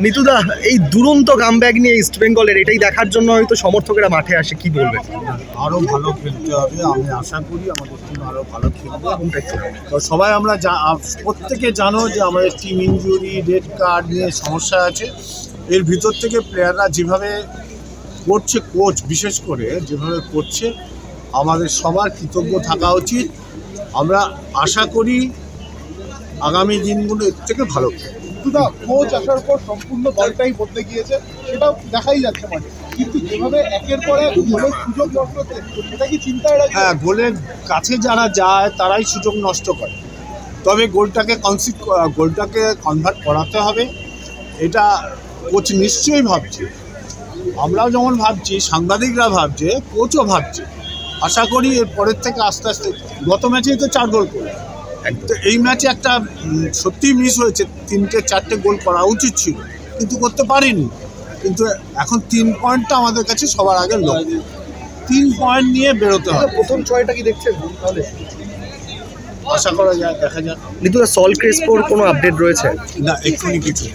নিতুদা, এই দুরন্ত কামব্যাক নিয়ে ইস্ট বেঙ্গলের, এটাই দেখার জন্য হয়তো সমর্থকেরা মাঠে আসে, কি বলবেন? আরো ভালো খেলতে হবে, আমি আশা করি আমাদের টিম আরো ভালো খেলবে। তো সবাই আমরা প্রত্যেকে জানো যে আমাদের টিম ইনজুরি, রেড কার্ড নিয়ে সমস্যা আছে। এর ভিতর থেকে প্লেয়াররা যেভাবে করছে, কোচ বিশেষ করে যেভাবে করছে, আমাদের সবার কৃতজ্ঞ থাকা উচিত। আমরা আশা করি আগামী দিনগুলো এর থেকে ভালো। কোচ আসার পর সম্পূর্ণ দলটাই বদলে গিয়েছে, সেটাও দেখাই যাচ্ছে মাঠে, কিন্তু যেভাবে একের পর এক গোলের সুযোগ নষ্ট হচ্ছে, এটা কি চিন্তায় রাখে? হ্যাঁ, গোলের কাছে যারা যায় তারাই সুযোগ নষ্ট করে। তবে গোলটাকে কনভার্ট করাতে হবে, এটা কোচ নিশ্চয়ই ভাবছে। আমরাও যেমন ভাবছি, সাংবাদিকরা ভাবছে, কোচও ভাবছে। আশা করি এর পরের থেকে আস্তে আস্তে, গত ম্যাচেই তো 4 গোল করে, তো এই ম্যাচে একটা সত্যিই মিস হয়েছে, 3-4টে গোল করা উচিত ছিল, কিন্তু করতে পারিনি। কিন্তু এখন 3 পয়েন্টটা আমাদের কাছে সবার আগে লক্ষ্য। 3 পয়েন্ট নিয়ে বেরোতে হবে। প্রথম 6টা কি দেখছেন তাহলে? আশা করা যায়, দেখা যাক। নিতুদা, সল ক্রেসপোর কোনো আপডেট রয়েছে? না, এক্ষুনি কিছু